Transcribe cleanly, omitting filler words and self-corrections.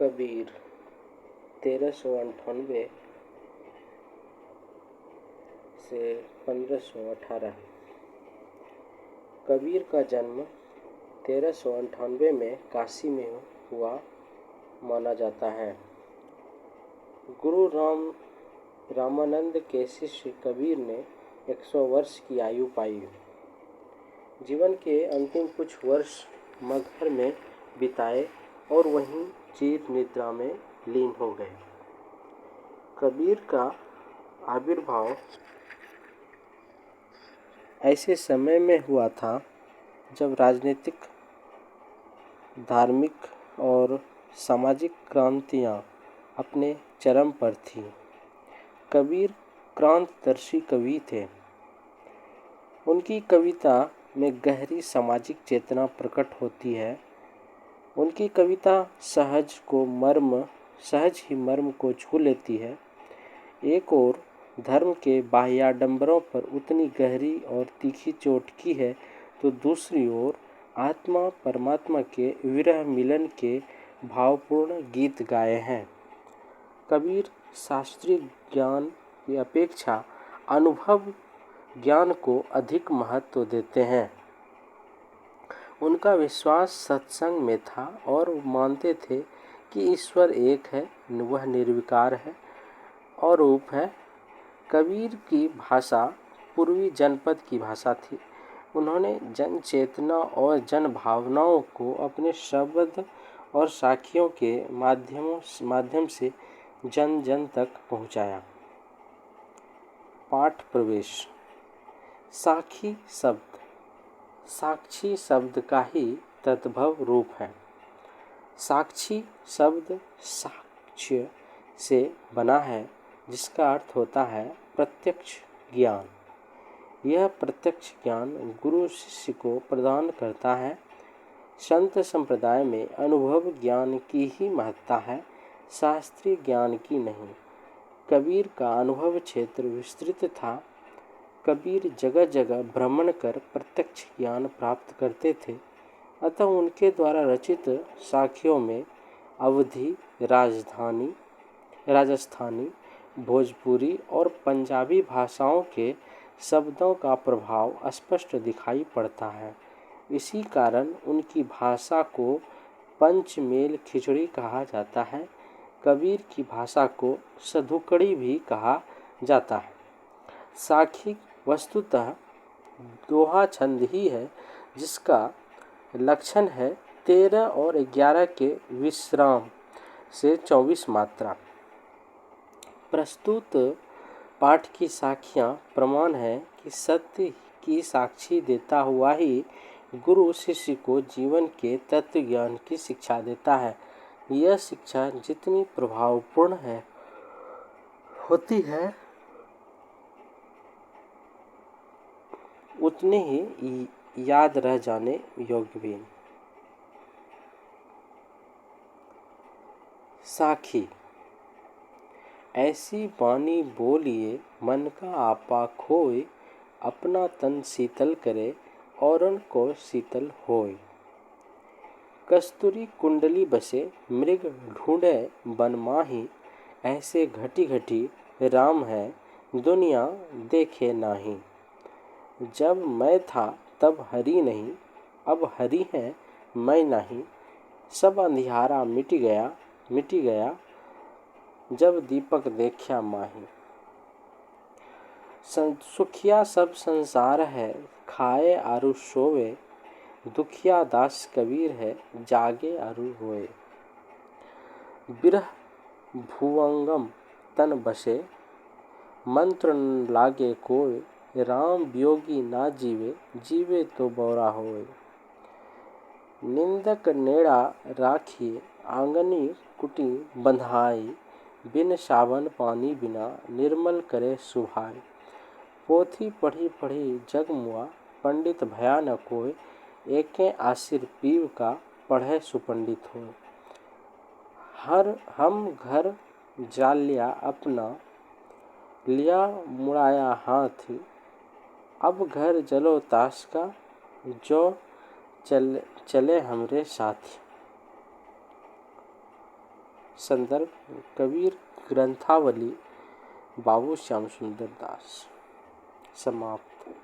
कबीर 1398 से 1518। कबीर का जन्म 1398 में काशी में हुआ माना जाता है। गुरु रामानंद के शिष्य कबीर ने 100 वर्ष की आयु पाई। जीवन के अंतिम कुछ वर्ष मगहर में बिताए और वहीं चिर निद्रा में लीन हो गए। कबीर का आविर्भाव ऐसे समय में हुआ था जब राजनीतिक, धार्मिक और सामाजिक क्रांतियां अपने चरम पर थीं। कबीर क्रांतिदर्शी कवि थे। उनकी कविता में गहरी सामाजिक चेतना प्रकट होती है। उनकी कविता सहज ही मर्म को छू लेती है। एक ओर धर्म के बाह्याडंबरों पर उतनी गहरी और तीखी चोट की है, तो दूसरी ओर आत्मा परमात्मा के विरह मिलन के भावपूर्ण गीत गाए हैं। कबीर शास्त्रीय ज्ञान की अपेक्षा अनुभव ज्ञान को अधिक महत्व देते हैं। उनका विश्वास सत्संग में था और मानते थे कि ईश्वर एक है, वह निर्विकार है और रूप है। कबीर की भाषा पूर्वी जनपद की भाषा थी। उन्होंने जन चेतना और जन भावनाओं को अपने शब्द और साखियों के माध्यम से जन जन तक पहुंचाया। पाठ प्रवेश। साक्षी शब्द का ही तद्भव रूप है। साक्षी शब्द साक्ष्य से बना है, जिसका अर्थ होता है प्रत्यक्ष ज्ञान। यह प्रत्यक्ष ज्ञान गुरु शिष्य को प्रदान करता है। संत संप्रदाय में अनुभव ज्ञान की ही महत्ता है, शास्त्रीय ज्ञान की नहीं। कबीर का अनुभव क्षेत्र विस्तृत था। कबीर जगह जगह भ्रमण कर प्रत्यक्ष ज्ञान प्राप्त करते थे, अतः उनके द्वारा रचित साखियों में अवधी, राजस्थानी, भोजपुरी और पंजाबी भाषाओं के शब्दों का प्रभाव स्पष्ट दिखाई पड़ता है। इसी कारण उनकी भाषा को पंचमेल खिचड़ी कहा जाता है। कबीर की भाषा को सधुकड़ी भी कहा जाता है। साखी वस्तुतः दोहा छंद ही है, जिसका लक्षण है 13 और 11 के विश्राम से 24 मात्रा। प्रस्तुत पाठ की साखियाँ प्रमाण है कि सत्य की साक्षी देता हुआ ही गुरु शिष्य को जीवन के तत्व ज्ञान की शिक्षा देता है। यह शिक्षा जितनी प्रभावपूर्ण होती है, उतने ही याद रह जाने योग्य भी। साखी। ऐसी वाणी बोलिए मन का आपा खोए, अपना तन शीतल करे औरन को शीतल होए। कस्तूरी कुंडली बसे मृग ढूंढे बन माही, ऐसे घटी घटी राम है दुनिया देखे नाही। जब मैं था तब हरि नहीं, अब हरि है मैं नहीं। सब अंधियारा मिट गया जब दीपक देखा माही। सुखिया सब संसार है खाए आरु सोवे, दुखिया दास कबीर है जागे आरु रोए। बिरह भुवंगम तन बसे मंत्र लागे कोय, राम वियोगी ना जीवे तो बौरा होए। निंदक नेड़ा राखिए आंगनी कुटी बंधाई, बिन सावन पानी बिना निर्मल करे सुभाई। पोथी पढ़ी पढ़ी जग मुआ, पंडित भया न कोय, एके आसिर पीव का पढ़े सुपंडित हो। हम घर जालिया अपना, लिया मुड़ाया हाथ, अब घर जलो ताश का, जो चले हमरे साथ। संदर्भ कबीर ग्रंथावली बाबू श्याम सुंदर दास। समाप्त।